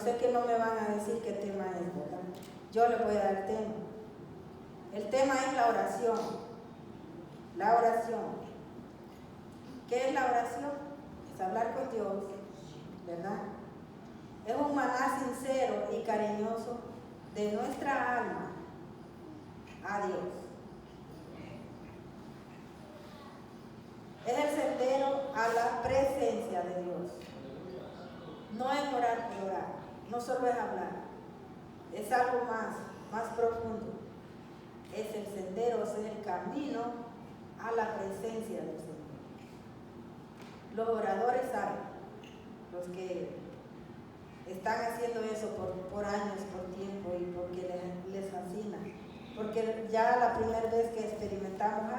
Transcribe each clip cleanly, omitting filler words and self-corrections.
Sé que no me van a decir qué tema es, ¿verdad? Yo le voy a dar el tema. El tema es la oración. La oración. ¿Qué es la oración? Es hablar con Dios, ¿verdad? Es un maná sincero y cariñoso de nuestra alma a Dios. Es el sendero a la presencia de Dios. No es orar por orar, no solo es hablar, es algo más profundo. Es el sendero, es el camino a la presencia del Señor. Los oradores saben, los que están haciendo eso por años, por tiempo y porque les fascina. Porque ya la primera vez que experimentamos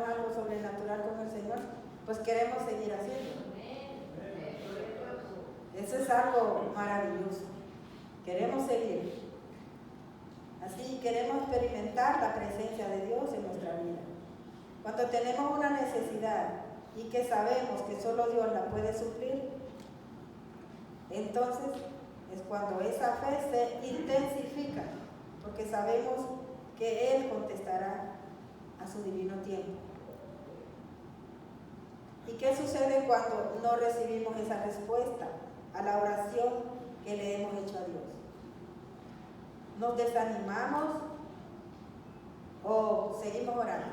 algo sobrenatural con el Señor, pues queremos seguir haciéndolo. Eso es algo maravilloso. Queremos seguir. Así queremos experimentar la presencia de Dios en nuestra vida. Cuando tenemos una necesidad y que sabemos que solo Dios la puede suplir, entonces es cuando esa fe se intensifica, porque sabemos que Él contestará a su divino tiempo. ¿Y qué sucede cuando no recibimos esa respuesta a la oración que le hemos hecho a Dios? ¿Nos desanimamos o seguimos orando?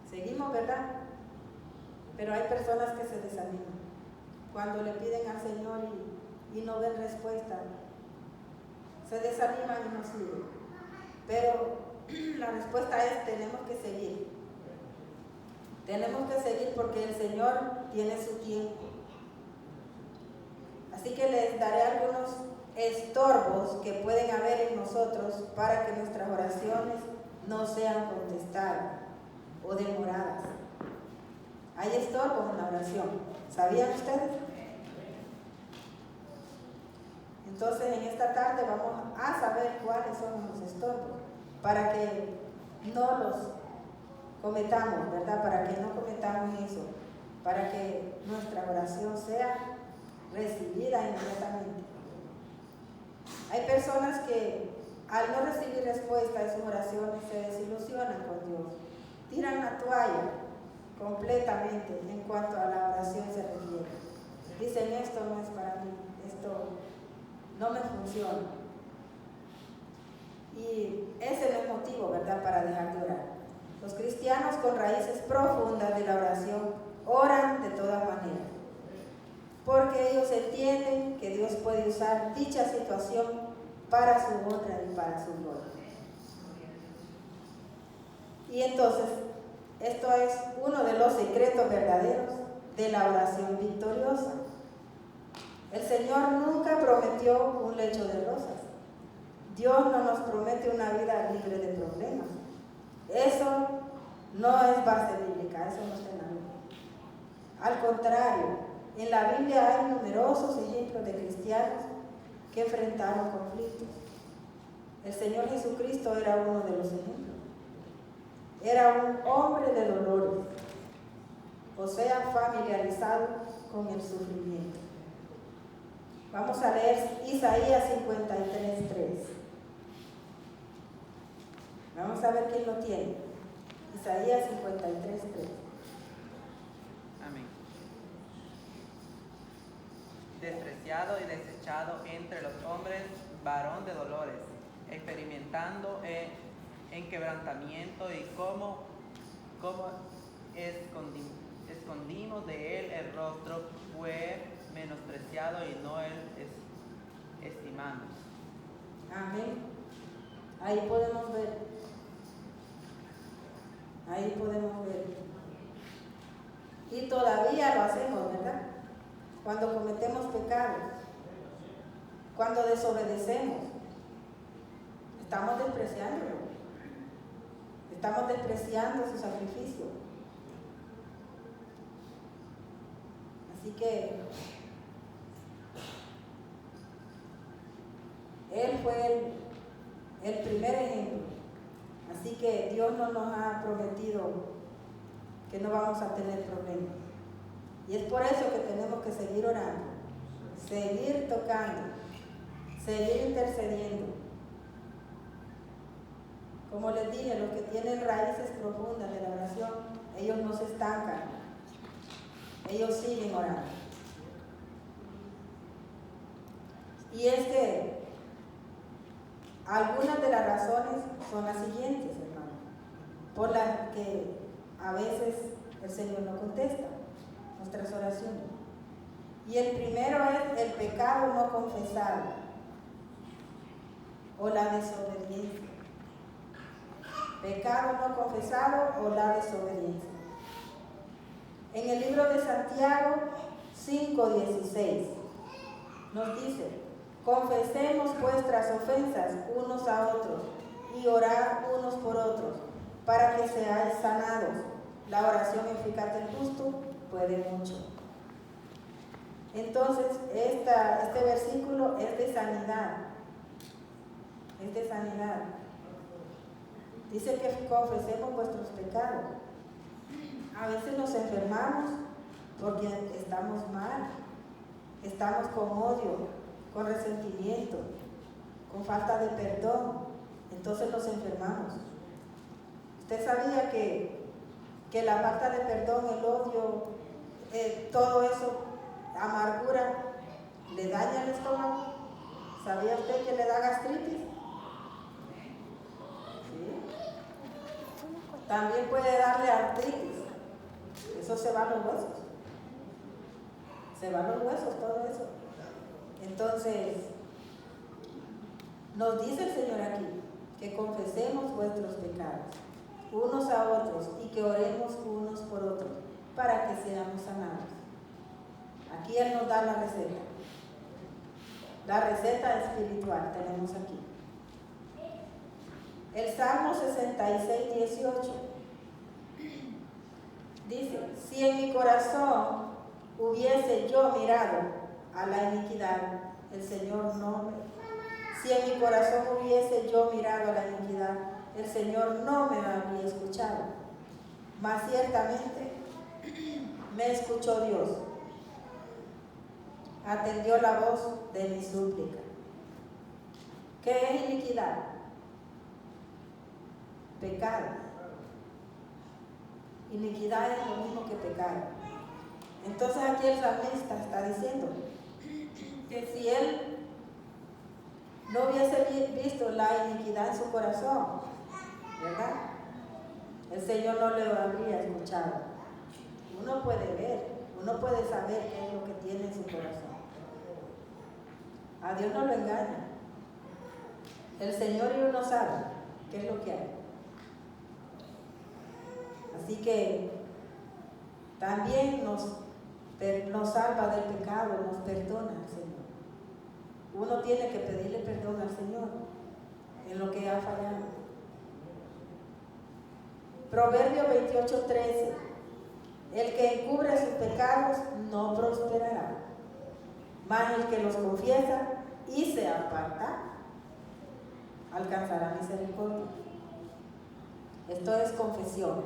Seguimos, ¿verdad? Pero hay personas que se desaniman cuando le piden al Señor y no ven respuesta. Se desaniman y no siguen. Pero la respuesta es: tenemos que seguir. Tenemos que seguir porque el Señor tiene su tiempo. Así que les daré algunos estorbos que pueden haber en nosotros para que nuestras oraciones no sean contestadas o demoradas. Hay estorbos en la oración. ¿Sabían ustedes? Entonces en esta tarde vamos a saber cuáles son los estorbos para que no los cometamos, ¿verdad? Para que no cometamos eso, para que nuestra oración sea recibida inmediatamente. Hay personas que al no recibir respuesta de sus oraciones se desilusionan con Dios, tiran la toalla completamente en cuanto a la oración se refiere. Dicen: esto no es para mí, esto no me funciona. Y ese no es motivo, ¿verdad?, para dejar de orar. Los cristianos con raíces profundas de la oración oran de todas maneras, porque ellos entienden que Dios puede usar dicha situación para su honra y para su gloria. Y entonces, esto es uno de los secretos verdaderos de la oración victoriosa. El Señor nunca prometió un lecho de rosas. Dios no nos promete una vida libre de problemas. Eso no es base bíblica, eso no está en la Biblia. Al contrario, en la Biblia hay numerosos ejemplos de cristianos que enfrentaron conflictos. El Señor Jesucristo era uno de los ejemplos. Era un hombre de dolores, o sea, familiarizado con el sufrimiento. Vamos a leer Isaías 53:3. Vamos a ver quién lo tiene. Isaías 53:3. Amén. Despreciado y desechado entre los hombres, varón de dolores, experimentando en quebrantamiento, y como escondimos de él el rostro, fue menospreciado y no él estimamos. Amén. Ahí podemos ver. Ahí podemos ver. Y todavía lo hacemos, ¿verdad? Cuando cometemos pecados, cuando desobedecemos, estamos despreciándolo. Estamos despreciando su sacrificio. Así que Él fue el primer ejemplo. Así que Dios no nos ha prometido que no vamos a tener problemas. Y es por eso que tenemos que seguir orando, seguir tocando, seguir intercediendo. Como les dije, los que tienen raíces profundas de la oración, ellos no se estancan, ellos siguen orando. Y es que algunas de las razones son las siguientes, hermano, por las que a veces el Señor no contesta nuestras oraciones. Y el primero es el pecado no confesado o la desobediencia. Pecado no confesado o la desobediencia. En el libro de Santiago 5:16 nos dice: confesemos vuestras ofensas unos a otros y orad unos por otros para que seáis sanados. La oración eficaz del justo puede mucho. Entonces, este versículo es de sanidad. Es de sanidad. Dice que confesemos vuestros pecados. A veces nos enfermamos porque estamos mal, estamos con odio, con resentimiento, con falta de perdón. Entonces nos enfermamos. ¿Usted sabía que la falta de perdón, el odio, todo eso, amargura, le daña el estómago? ¿Sabía usted que le da gastritis? También puede darle artritis. Eso se va a los huesos. Se va a los huesos, todo eso. Entonces, nos dice el Señor aquí que confesemos vuestros pecados unos a otros y que oremos unos por otros para que seamos sanados. Aquí Él nos da la receta. La receta espiritual tenemos aquí. El Salmo 66:18 dice: si en mi corazón hubiese yo mirado a la iniquidad, el Señor no me... Si en mi corazón hubiese yo mirado a la iniquidad, el Señor no me habría escuchado. Mas ciertamente me escuchó Dios. Atendió la voz de mi súplica. ¿Qué es iniquidad? Pecado. Iniquidad es lo mismo que pecado. Entonces aquí el salmista está diciendo que si él no hubiese visto la iniquidad en su corazón, ¿verdad?, el Señor no le habría escuchado. Uno puede ver, uno puede saber qué es lo que tiene en su corazón. A Dios no lo engaña. El Señor y uno sabe qué es lo que hay. Así que también nos salva del pecado, nos perdona el Señor. Uno tiene que pedirle perdón al Señor en lo que ha fallado. Proverbio 28:13: el que encubre sus pecados no prosperará, mas el que los confiesa y se aparta alcanzará misericordia. Esto es confesión,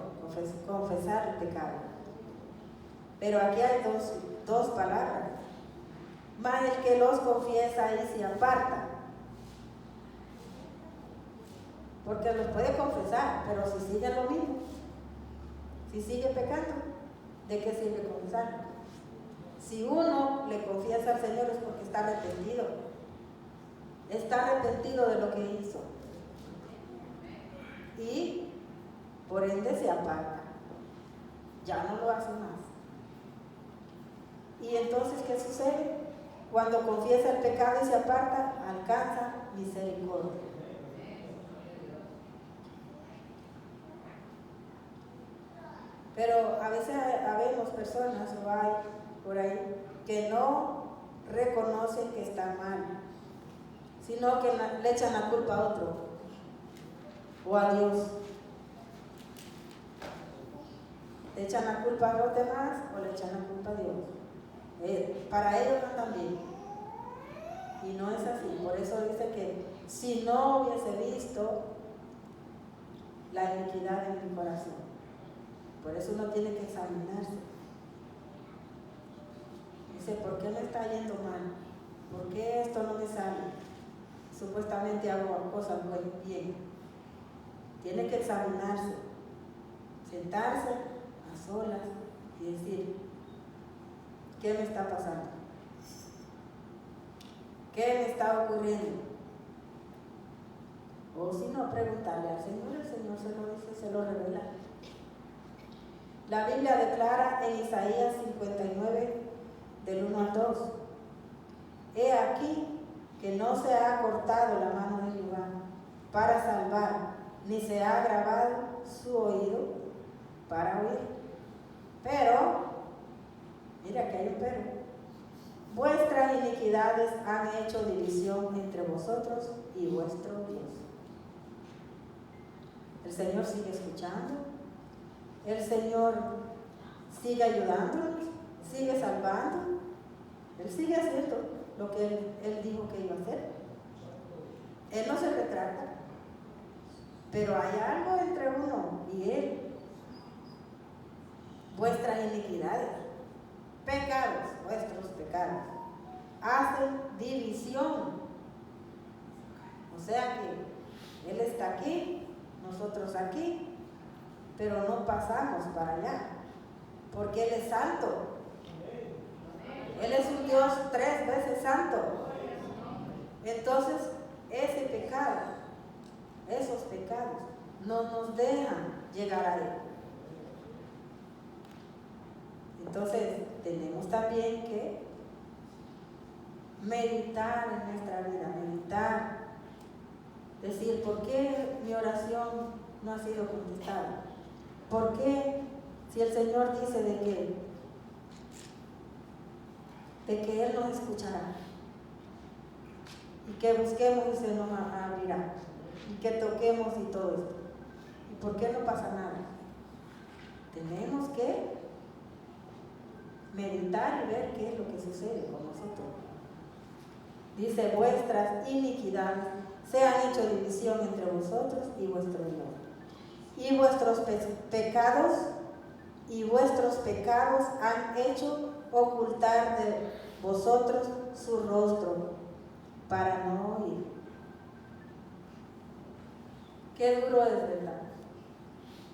confesar el pecado. Pero aquí hay dos palabras: mas el que los confiesa y se aparta. Porque los puede confesar, pero si sigue lo mismo, si sigue pecando, ¿de qué sirve confesarlo? Si uno le confiesa al Señor es porque está arrepentido de lo que hizo, y por ende se aparta, ya no lo hace más. Y entonces, ¿qué sucede? Cuando confiesa el pecado y se aparta, alcanza misericordia. Pero a veces habemos personas, o hay por ahí, que no reconocen que están mal, sino que le echan la culpa a otro o a Dios. Le echan la culpa a los demás o le echan la culpa a Dios. Para ellos no también. Y no es así. Por eso dice que si no hubiese visto la iniquidad en mi corazón. Por eso uno tiene que examinarse. Dice, ¿por qué me está yendo mal? ¿Por qué esto no me sale? Supuestamente hago cosas bien. Tiene que examinarse, sentarse a solas y decir, ¿qué me está pasando? ¿Qué me está ocurriendo? O si no, preguntarle al Señor, el Señor se lo dice, se lo revela. La Biblia declara en Isaías 59, del 1 al 2, he aquí que no se ha cortado la mano de Jehová para salvar, ni se ha agravado su oído para oír. Pero, mira que hay un pero, vuestras iniquidades han hecho división entre vosotros y vuestro Dios. El Señor sigue escuchando, el Señor sigue ayudándonos, sigue salvando, Él sigue haciendo lo que Él dijo que iba a hacer. Él no se retrata, pero hay algo entre uno y Él. Vuestras iniquidades, pecados, vuestros pecados, hacen división. O sea que Él está aquí, nosotros aquí, pero no pasamos para allá, porque Él es santo. Él es un Dios 3 veces santo. Entonces, ese pecado, esos pecados, no nos dejan llegar a Él. Entonces, tenemos también que meditar en nuestra vida, meditar, decir, ¿por qué mi oración no ha sido contestada? ¿Por qué, si el Señor dice de que Él nos escuchará y que busquemos y se nos abrirá y que toquemos y todo esto? ¿Y por qué no pasa nada? Tenemos que meditar y ver qué es lo que sucede con nosotros. Dice, vuestras iniquidades se han hecho división entre vosotros y vuestro Dios. Y vuestros pecados han hecho ocultar de vosotros su rostro para no oír. Qué duro es, ¿verdad?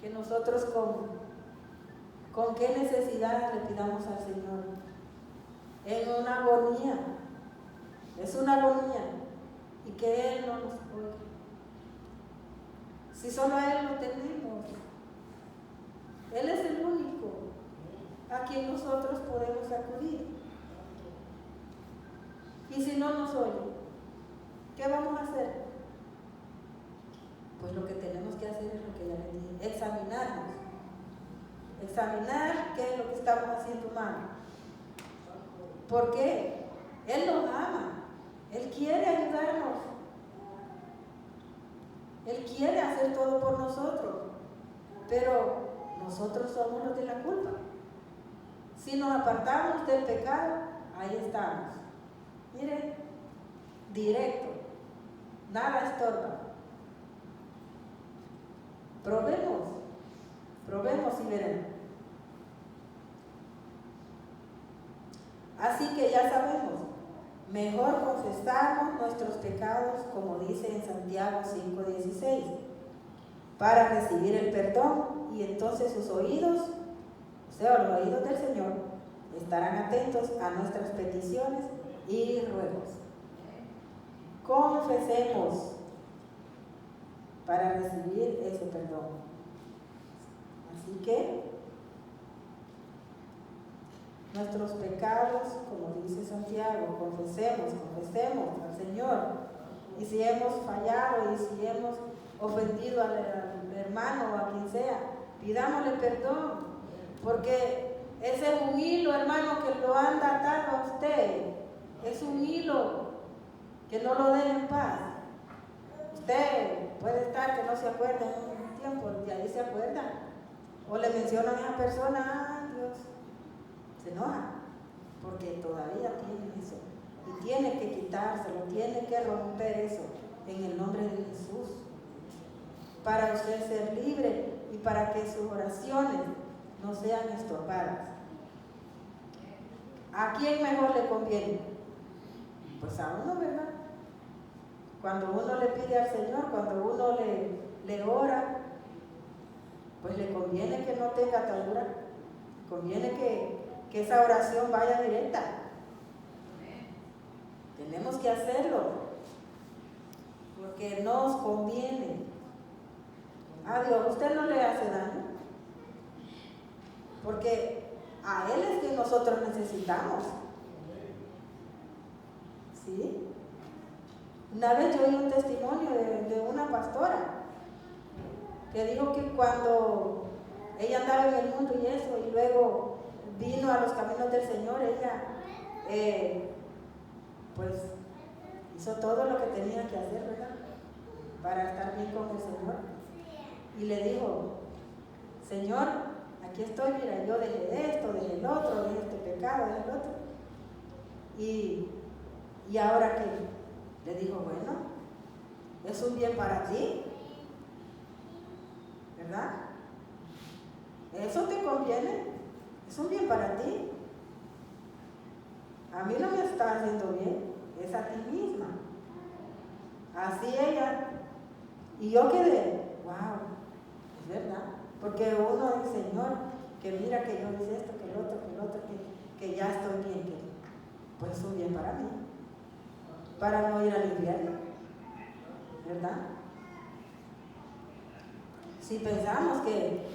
Que nosotros con qué necesidad le pidamos al Señor. En una agonía. Es una agonía. Y que Él no nos oiga. Si solo a Él lo tenemos. Él es el único a quien nosotros podemos acudir. Y si no nos oye, ¿qué vamos a hacer? Pues lo que tenemos que hacer es lo que ya les dije, examinarnos. Examinar qué es lo que estamos haciendo mal. ¿Por qué? Él nos ama. Él quiere ayudarnos. Él quiere hacer todo por nosotros. Pero nosotros somos los de la culpa. Si nos apartamos del pecado, ahí estamos. Miren, directo. Nada estorba. Probemos y veremos. Así que ya sabemos, mejor confesamos nuestros pecados, como dice en Santiago 5:16, para recibir el perdón, y entonces sus oídos, o sea, los oídos del Señor, estarán atentos a nuestras peticiones y ruegos. Confesemos para recibir ese perdón. Así que nuestros pecados, como dice Santiago, confesemos al Señor. Y si hemos fallado y si hemos ofendido al hermano o a quien sea, pidámosle perdón, porque ese es un hilo, hermano, que lo anda atado a usted. Es un hilo que no lo deja en paz. Usted puede estar que no se acuerde en un tiempo, y ahí se acuerda. O le mencionan a esa persona, ¡ay, Dios! Se enoja, porque todavía tiene eso. Y tiene que quitárselo, tiene que romper eso en el nombre de Jesús. Para usted ser libre y para que sus oraciones no sean estorbadas. ¿A quién mejor le conviene? Pues a uno, ¿verdad? Cuando uno le pide al Señor, cuando uno le ora, pues le conviene que no tenga atadura, conviene que esa oración vaya directa. Tenemos que hacerlo, porque nos conviene. A Dios, usted no le hace daño, porque a Él es que nosotros necesitamos. ¿Sí? Una vez yo oí un testimonio de una pastora que dijo que cuando ella andaba en el mundo y eso, y luego vino a los caminos del Señor, ella pues hizo todo lo que tenía que hacer, ¿verdad? Para estar bien con el Señor. Y le dijo: Señor, aquí estoy, mira, yo dejé esto, dejé el otro, dejé este pecado, dejé el otro. ¿Y ahora qué? Le dijo: bueno, es un bien para ti, ¿verdad? Eso te conviene, es un bien para ti. A mí no me está haciendo bien, es a ti misma. Así ella. Y yo quedé, wow, es verdad. Porque uno dice: Señor, que mira que yo hice esto, que el otro, que ya estoy bien, que pues es un bien para mí, para no ir al infierno, ¿verdad? Si pensamos que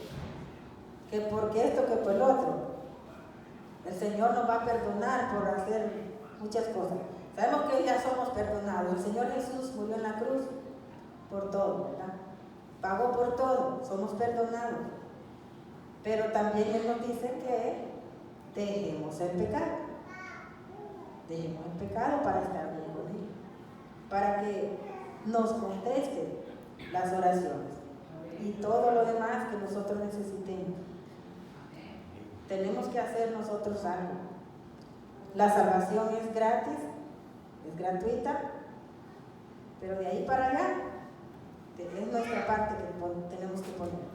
porque esto, que por el otro, el Señor nos va a perdonar por hacer muchas cosas. Sabemos que ya somos perdonados. El Señor Jesús murió en la cruz por todo, ¿verdad? Pagó por todo, somos perdonados. Pero también Él nos dice que dejemos el pecado. Dejemos el pecado para estar bien con Él, para que nos conteste las oraciones y todo lo demás que nosotros necesitemos. Tenemos que hacer nosotros algo. La salvación es gratis, es gratuita, pero de ahí para allá es nuestra parte que tenemos que poner.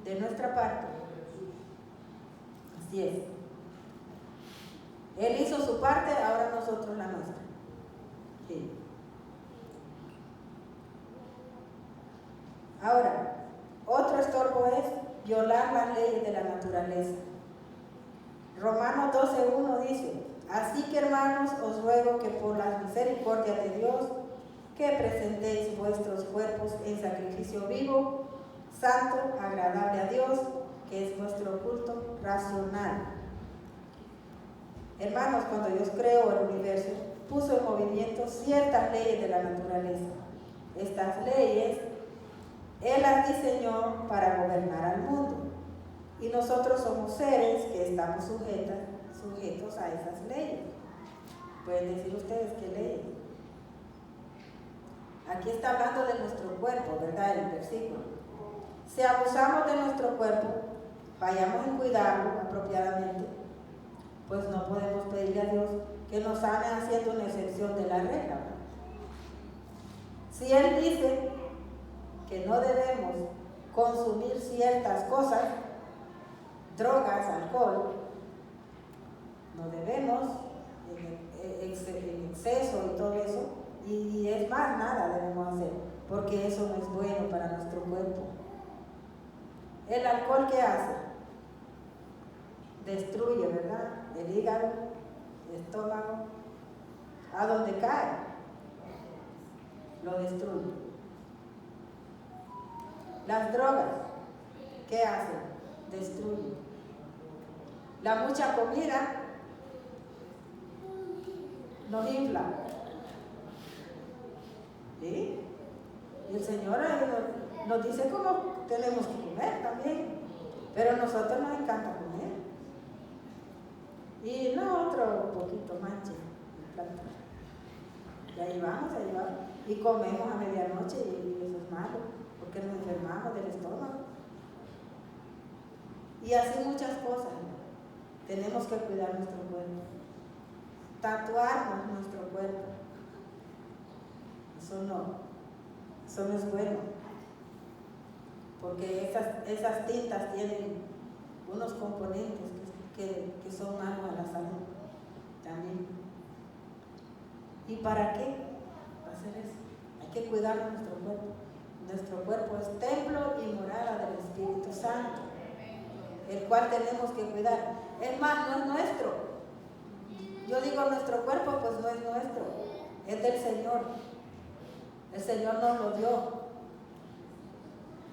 De nuestra parte. Así es. Él hizo su parte, ahora nosotros la nuestra. Sí. Ahora, otro estorbo es violar las leyes de la naturaleza. Romanos 12:1 dice: así que, hermanos, os ruego que por las misericordias de Dios, que presentéis vuestros cuerpos en sacrificio vivo, santo, agradable a Dios, que es vuestro culto racional. Hermanos, cuando Dios creó el universo, puso en movimiento ciertas leyes de la naturaleza. Estas leyes Él las diseñó para gobernar al mundo, y nosotros somos seres que estamos sujetos a esas leyes. Pueden decir ustedes qué leyes. Aquí está hablando de nuestro cuerpo, ¿verdad? El versículo. Si abusamos de nuestro cuerpo, vayamos en cuidarlo apropiadamente, pues no podemos pedirle a Dios que nos sane haciendo una excepción de la regla. Si Él dice que no debemos consumir ciertas cosas, drogas, alcohol, no debemos en exceso y todo eso, y es más, nada debemos hacer, porque eso no es bueno para nuestro cuerpo. El alcohol, ¿qué hace? Destruye, ¿verdad? El hígado, el estómago, a donde cae, lo destruye. Las drogas, ¿qué hacen? Destruyen. La mucha comida nos infla. ¿Sí? Y el Señor nos dice cómo tenemos que comer también. Pero a nosotros nos encanta comer. Y no otro poquito manche. Y ahí vamos. Y comemos a medianoche y eso es malo, porque nos enfermamos del estómago. Y así muchas cosas. Tenemos que cuidar nuestro cuerpo. Tatuarnos nuestro cuerpo. Eso no es bueno. Porque esas tintas tienen unos componentes que son malos a la salud también. ¿Y para qué hacer eso? Hay que cuidar nuestro cuerpo. Nuestro cuerpo es templo y morada del Espíritu Santo, el cual tenemos que cuidar. Es más, no es nuestro. Yo digo nuestro cuerpo, pues no es nuestro, es del Señor. El Señor nos lo dio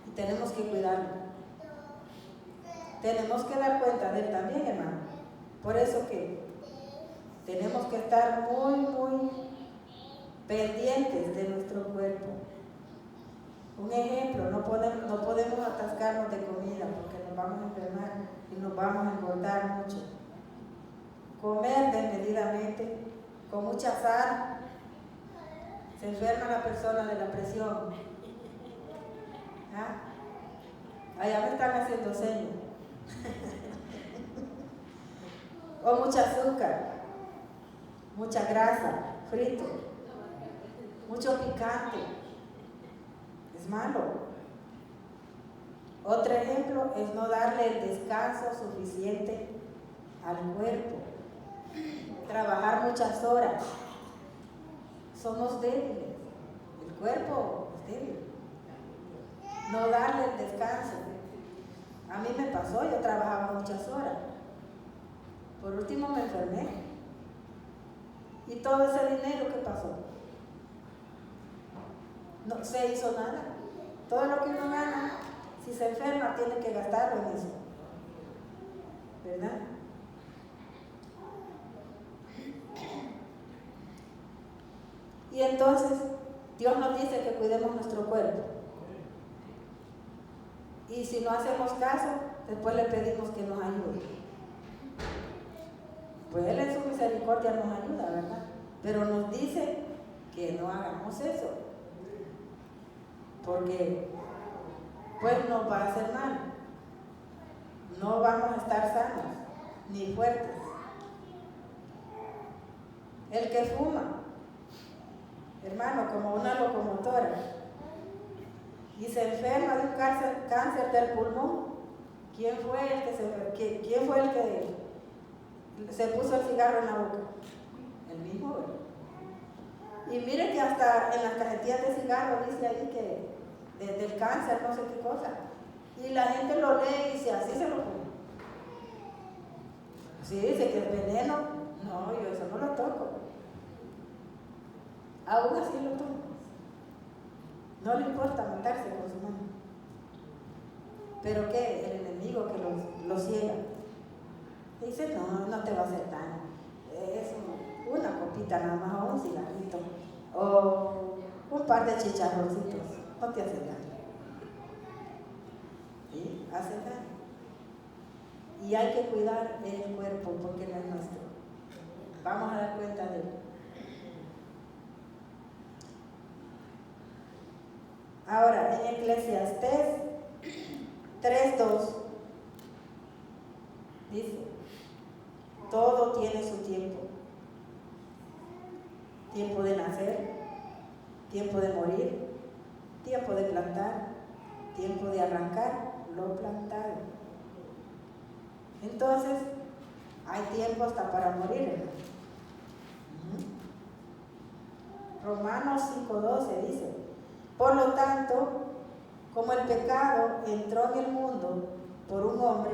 y tenemos que cuidarlo. Tenemos que dar cuenta de él también, hermano. Por eso que tenemos que estar muy, muy pendientes de nuestro cuerpo. Un ejemplo, no podemos atascarnos de comida porque nos vamos a enfermar y nos vamos a engordar mucho. Comer desmedidamente, con mucha sal, se enferma la persona de la presión. ¿Ah? Allá me están haciendo señas. O mucha azúcar, mucha grasa, frito, mucho picante. Es malo. Otro ejemplo es no darle el descanso suficiente al cuerpo. Trabajar muchas horas. Somos débiles. El cuerpo es débil. No darle el descanso. A mí me pasó, yo trabajaba muchas horas. Por último me enfermé. ¿Y todo ese dinero qué pasó? No se hizo nada. Todo lo que uno gana, si se enferma, tiene que gastarlo en eso. ¿Verdad? Y entonces, Dios nos dice que cuidemos nuestro cuerpo. Y si no hacemos caso, después le pedimos que nos ayude. Pues Él en su misericordia nos ayuda, ¿verdad? Pero nos dice que no hagamos eso. Porque pues nos va a hacer mal. No vamos a estar sanos ni fuertes. El que fuma, hermano, como una locomotora, y se enferma de un cáncer del pulmón, ¿quién fue el que se puso el cigarro en la boca? El mismo, ¿verdad? Y mire que hasta en las cajetillas de cigarro dice ahí que del cáncer, no sé qué cosa. Y la gente lo lee y dice, así se lo pone. Sí, dice que es veneno. No, yo eso no lo toco. Aún así lo toco. No le importa matarse con su mano. Pero ¿qué? El enemigo que lo ciega. Dice, no te va a hacer daño. Es una copita nada más, o un cigarrito, o un par de chicharroncitos. No te hace daño. ¿Sí? Hace daño. Y hay que cuidar el cuerpo porque no es nuestro. Vamos a dar cuenta de él. Ahora, en Eclesiastés 3:2 dice, todo tiene su tiempo. Tiempo de nacer, tiempo de morir, tiempo de plantar, tiempo de arrancar lo plantado. Entonces, hay tiempo hasta para morir. Romanos 5:12 dice, por lo tanto, como el pecado entró en el mundo por un hombre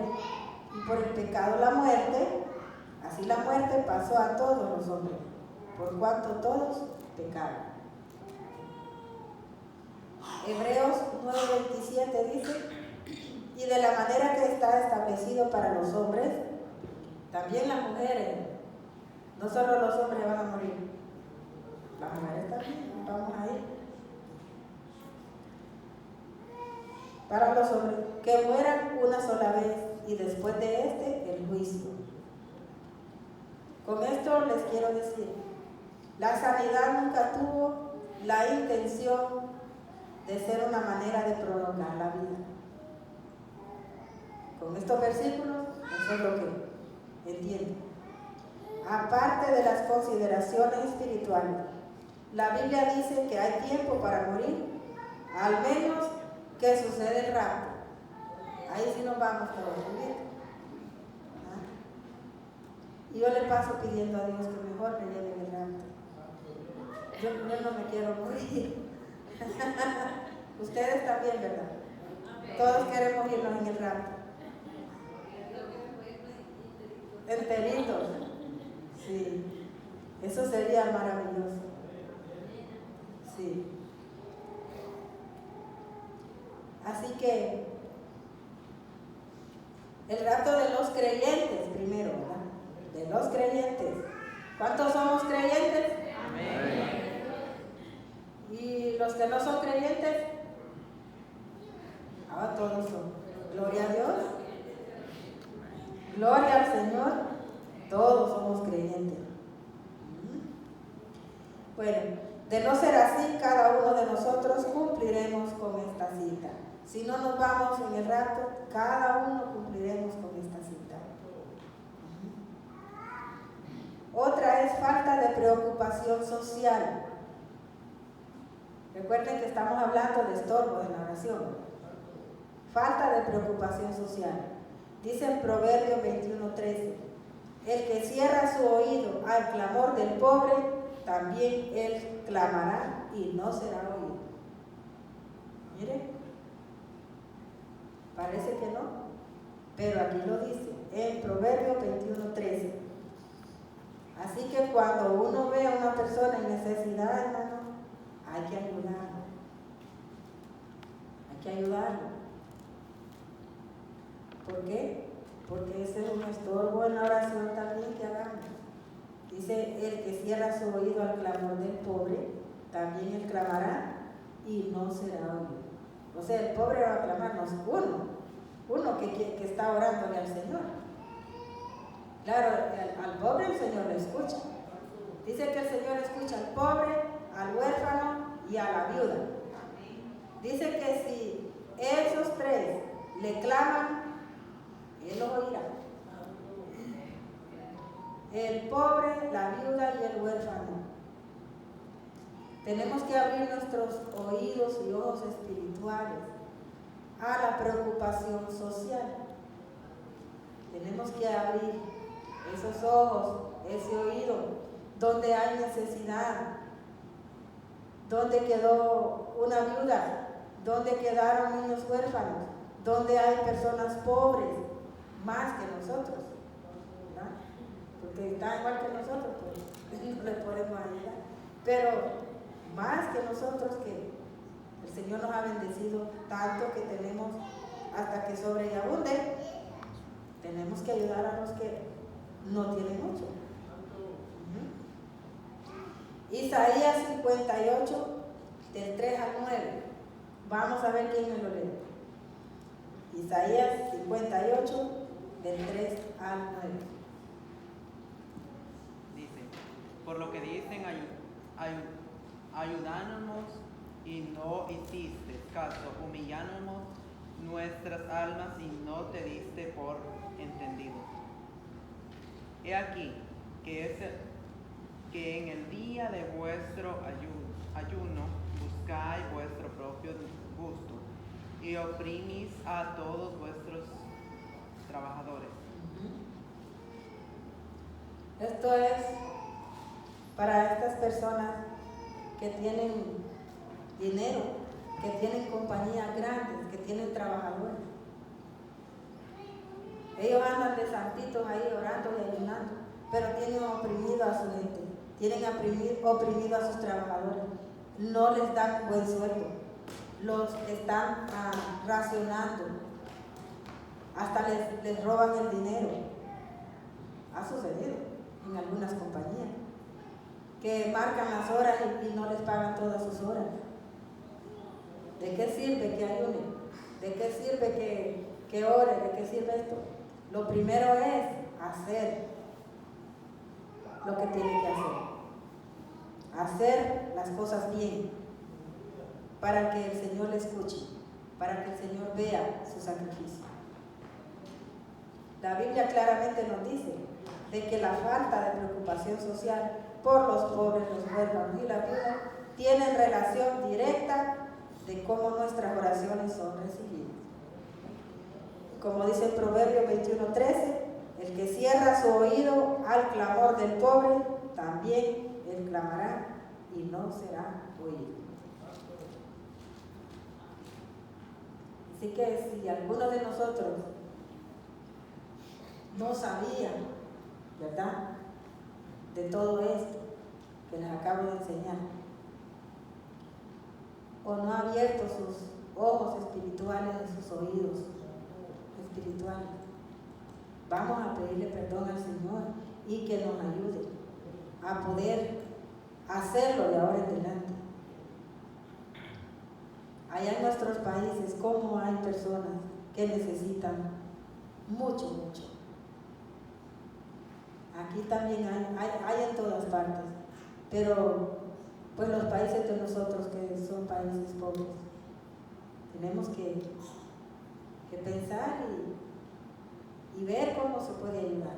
y por el pecado la muerte, así la muerte pasó a todos los hombres, por cuanto todos pecaron. Hebreos 9:27 dice, y de la manera que está establecido para los hombres, también las mujeres, no solo los hombres van a morir, las mujeres también, vamos a ir. Para los hombres, que mueran una sola vez y después de el juicio. Con esto les quiero decir, la sanidad nunca tuvo la intención de ser una manera de prolongar la vida. Con estos versículos, eso es lo que entiendo. Aparte de las consideraciones espirituales, la Biblia dice que hay tiempo para morir, al menos que sucede el rapto. Ahí sí nos vamos todos a vivir. Y yo le paso pidiendo a Dios que mejor me lleve en el rapto. Yo no me quiero morir. Ustedes también, ¿verdad? Todos queremos irnos en el rapto. Enteritos. Sí. Eso sería maravilloso. Sí. Así que el rapto de los creyentes primero, ¿verdad? De los creyentes. ¿Cuántos somos creyentes? Amén. ¿Y los que no son creyentes? Todos son. Gloria a Dios. Gloria al Señor. Todos somos creyentes. Bueno, de no ser así, cada uno de nosotros cumpliremos con esta cita. Si no nos vamos en el rapto, cada uno cumpliremos con esta cita. Otra es falta de preocupación social. Recuerden que estamos hablando de estorbo en la oración. Falta de preocupación social. Dice en Proverbios 21:13, el que cierra su oído al clamor del pobre, también él clamará y no será oído. Mire, parece que no, pero aquí lo dice, en Proverbios 21:13. Así que cuando uno ve a una persona en necesidad, hermano, hay que ayudarlo. Hay que ayudarlo. ¿Por qué? Porque ese es un estorbo en la oración también que hagamos. Dice, el que cierra su oído al clamor del pobre, también él clamará y no será oído. O sea, el pobre va a clamar, no es uno que está orándole al Señor. Claro, al pobre el Señor le escucha. Dice que el Señor escucha al pobre, al huérfano y a la viuda. Dice que si esos tres le claman, Él los oirá. El pobre, la viuda y el huérfano. Tenemos que abrir nuestros oídos y ojos espirituales a la preocupación social. Tenemos que abrir esos ojos, ese oído, donde hay necesidad, donde quedó una viuda, donde quedaron niños huérfanos, donde hay personas pobres, más que nosotros, ¿verdad? Porque están igual que nosotros, pues no les podemos ayudar. Pero más que nosotros, que el Señor nos ha bendecido tanto que tenemos hasta que sobre y abunde, tenemos que ayudar a los que no tienen mucho. Isaías 58, del 3 al 9. Vamos a ver quién me lo lee. Isaías 58, del 3 al 9. Dice, por lo que dicen, ayudándonos y no hiciste caso, humillándonos nuestras almas y no te diste por entendido. He aquí que en el día de vuestro ayuno buscáis vuestro propio gusto y oprimís a todos vuestros trabajadores. Esto es para estas personas que tienen dinero, que tienen compañías grandes, que tienen trabajadores. Ellos andan de santitos ahí orando y ayunando, pero tienen oprimido a su gente, tienen oprimido a sus trabajadores, no les dan buen sueldo, los están racionando, hasta les roban el dinero. Ha sucedido en algunas compañías, que marcan las horas y no les pagan todas sus horas. ¿De qué sirve que ayunen? ¿De qué sirve que ore? ¿De qué sirve esto? Lo primero es hacer lo que tiene que hacer. Hacer las cosas bien, para que el Señor le escuche, para que el Señor vea su sacrificio. La Biblia claramente nos dice de que la falta de preocupación social por los pobres, los huérfanos y la viuda tienen relación directa de cómo nuestras oraciones son recibidas. Como dice el Proverbio 21:13, El que cierra su oído al clamor del pobre, también él clamará y no será oído. Así que si alguno de nosotros no sabía, ¿verdad?, de todo esto que les acabo de enseñar, o no ha abierto sus ojos espirituales y sus oídos espirituales, vamos a pedirle perdón al Señor y que nos ayude a poder hacerlo de ahora en adelante. Allá en nuestros países, cómo hay personas que necesitan mucho. Aquí también hay en todas partes, pero pues los países de nosotros que son países pobres, tenemos que pensar y ver cómo se puede ayudar,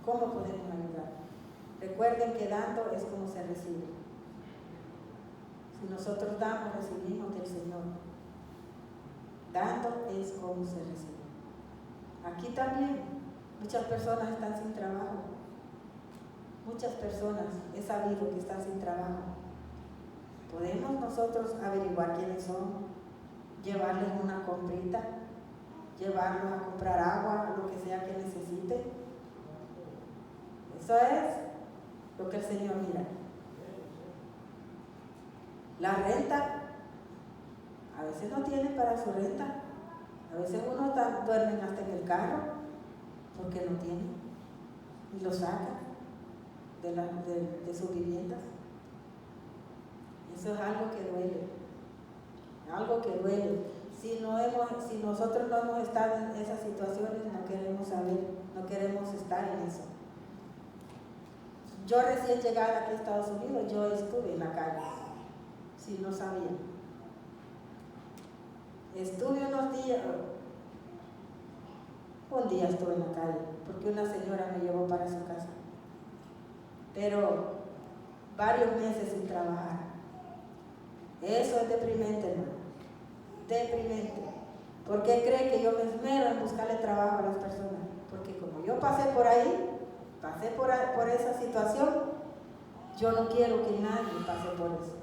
cómo podemos ayudar. Recuerden que dando es como se recibe. Si nosotros damos, recibimos del Señor. Dando es como se recibe. Aquí también muchas personas están sin trabajo. Muchas personas he sabido que están sin trabajo. Podemos nosotros averiguar quiénes son, llevarles una comprita, llevarlos a comprar agua, lo que sea que necesiten. Eso es lo que el Señor mira. La renta, a veces no tienen para su renta, a veces uno duermen hasta en el carro porque no tienen y lo sacan de sus viviendas. Eso es algo que duele. Si nosotros no hemos estado en esas situaciones, no queremos saber, no queremos estar en eso. Yo recién llegada aquí a Estados Unidos, yo estuve en la calle, si no sabía. Estuve unos días, un día estuve en la calle, porque una señora me llevó para su casa. Pero varios meses sin trabajar. Eso es deprimente, hermano. Deprimente. ¿Por qué cree que yo me esmero en buscarle trabajo a las personas? Porque como yo pasé por ahí, por esa situación, yo no quiero que nadie pase por eso.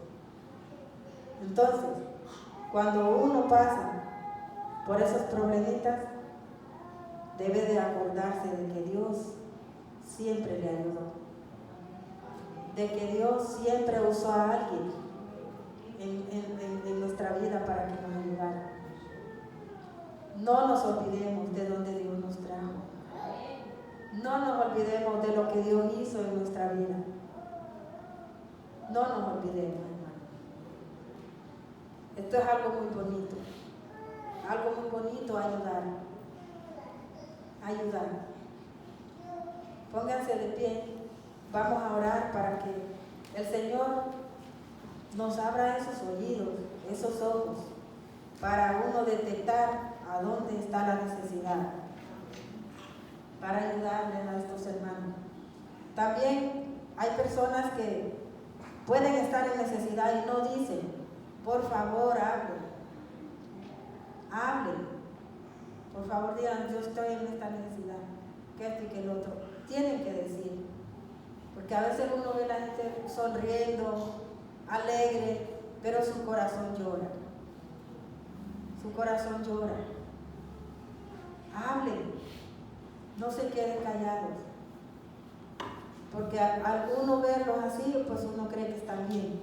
Entonces, cuando uno pasa por esos problemitas, debe de acordarse de que Dios siempre le ayudó, de que Dios siempre usó a alguien en nuestra vida para que nos ayudara. No nos olvidemos de donde Dios nos trajo. No nos olvidemos de lo que Dios hizo en nuestra vida. No nos olvidemos, hermano. Esto es algo muy bonito. Algo muy bonito, ayudar. Pónganse de pie. Vamos a orar para que el Señor nos abra esos oídos, esos ojos, para uno detectar a dónde está la necesidad, para ayudarles a estos hermanos. También hay personas que pueden estar en necesidad y no dicen, por favor, hablen. Por favor, digan, yo estoy en esta necesidad, que esto y que el otro. Tienen que decir, porque a veces uno ve a la gente sonriendo, alegre, pero su corazón llora. Su corazón llora. Hablen, no se queden callados, porque al uno verlos así, pues uno cree que están bien,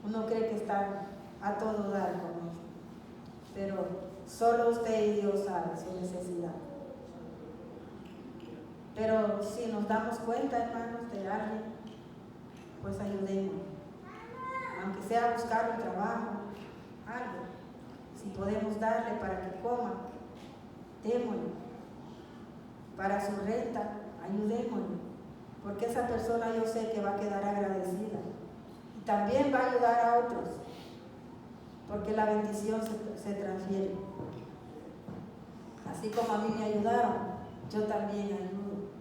uno cree que están a todo dar con eso, pero solo usted y Dios saben su necesidad. Pero si nos damos cuenta, hermanos, de alguien, pues ayudemos, aunque sea buscar un trabajo, algo. Si podemos darle para que coma, démosle. Para su renta, ayudémosle, porque esa persona yo sé que va a quedar agradecida y también va a ayudar a otros, porque la bendición se transfiere. Así como a mí me ayudaron, yo también ayudo,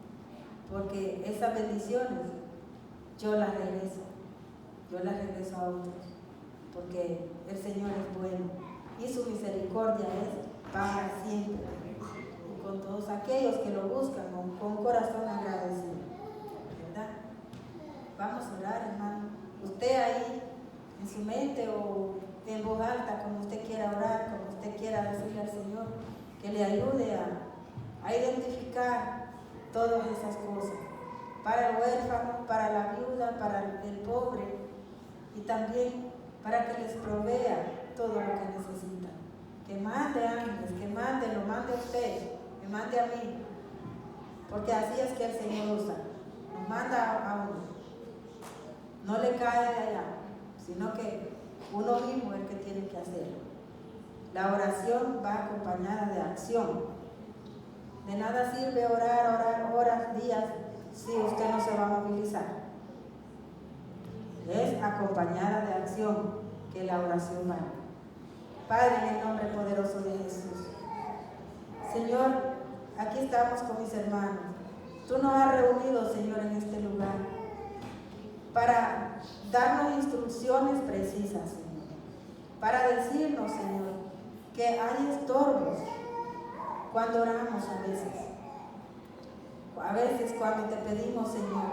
porque esas bendiciones yo las regreso a otros, porque el Señor es bueno y su misericordia es para siempre. con todos aquellos que lo buscan con corazón agradecido, ¿verdad? Vamos a orar, hermano. Usted ahí en su mente o en voz alta, como usted quiera orar, como usted quiera decirle al Señor, que le ayude a identificar todas esas cosas, para el huérfano, para la viuda, para el pobre, y también para que les provea todo lo que necesitan. Que mande ángeles, que mande, lo mande usted, me mande a mí, porque así es que el Señor usa, nos manda a uno, no le cae de allá, sino que uno mismo es el que tiene que hacerlo. La oración va acompañada de acción. De nada sirve orar horas, días, si usted no se va a movilizar. Es acompañada de acción que la oración va. Padre, en el nombre poderoso de Jesús. Señor, aquí estamos con mis hermanos. Tú nos has reunido, Señor, en este lugar para darnos instrucciones precisas, Señor. Para decirnos, Señor, que hay estorbos cuando oramos a veces. A veces cuando te pedimos, Señor,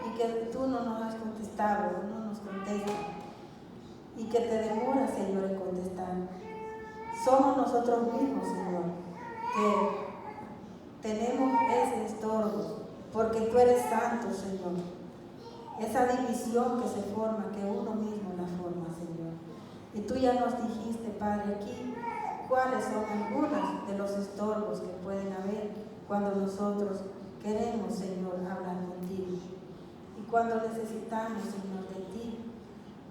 y que tú no nos has contestado, no nos contestas, y que te demoras, Señor, en contestar. Somos nosotros mismos, Señor, que tenemos ese estorbo, porque tú eres santo, Señor. Esa división que se forma, que uno mismo la forma, Señor. Y tú ya nos dijiste, Padre, aquí cuáles son algunos de los estorbos que pueden haber cuando nosotros queremos, Señor, hablar contigo. Y cuando necesitamos, Señor, de ti.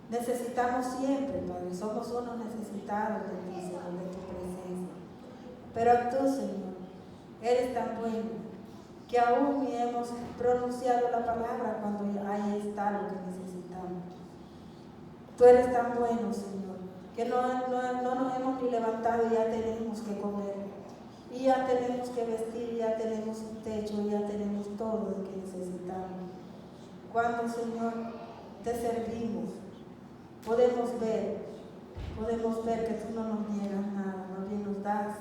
Necesitamos siempre, Padre, somos unos necesitados de ti, Señor, de tu presencia. Pero tú, Señor, eres tan bueno que aún ni hemos pronunciado la palabra cuando ahí está lo que necesitamos. Tú eres tan bueno, Señor, que no nos hemos ni levantado y ya tenemos que comer, y ya tenemos que vestir, y ya tenemos un techo, y ya tenemos todo lo que necesitamos. Cuando, Señor, te servimos, podemos ver que tú no nos niegas nada, más bien nos das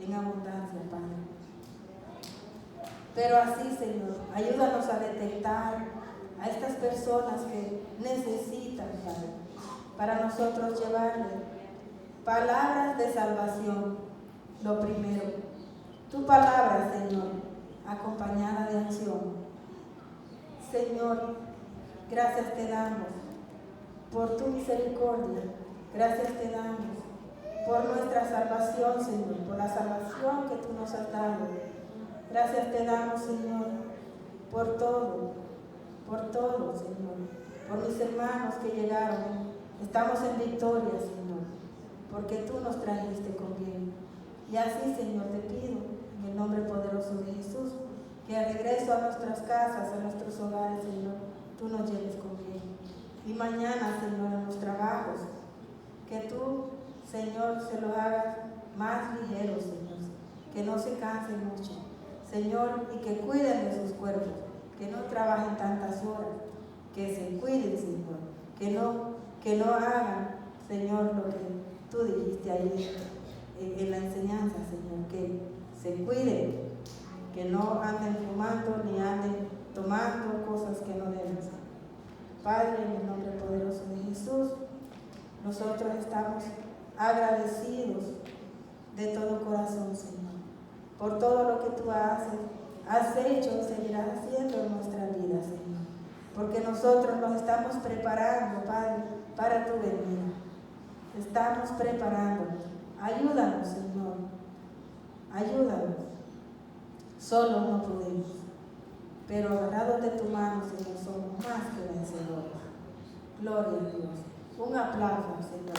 en abundancia, Padre. Pero así, Señor, ayúdanos a detectar a estas personas que necesitan, Padre, para nosotros llevarles palabras de salvación, lo primero. Tu palabra, Señor, acompañada de acción. Señor, gracias te damos por tu misericordia, gracias te damos por nuestra salvación, Señor, por la salvación que tú nos has dado. Gracias te damos, Señor, por todo, Señor, por mis hermanos que llegaron. Estamos en victoria, Señor, porque tú nos trajiste con bien. Y así, Señor, te pido, en el nombre poderoso de Jesús, que al regreso a nuestras casas, a nuestros hogares, Señor, tú nos lleves con bien. Y mañana, Señor, en los trabajos, que tú, Señor, se los hagas más ligeros, Señor, que no se cansen mucho, Señor, y que cuiden de sus cuerpos, que no trabajen tantas horas, que se cuiden, Señor, que no hagan, Señor, lo que tú dijiste ahí en la enseñanza, Señor, que se cuiden, que no anden fumando ni anden tomando cosas que no deben ser. Padre, en el nombre poderoso de Jesús, nosotros estamos agradecidos de todo corazón, Señor, por todo lo que tú has hecho y seguirás haciendo en nuestra vida, Señor. Porque nosotros nos estamos preparando, Padre, para tu venida. Estamos preparándonos. Ayúdanos, Señor. Ayúdanos. Solo no podemos. Pero agarrados de tu mano, Señor, somos más que vencedores. Gloria a Dios. Un aplauso, Señor.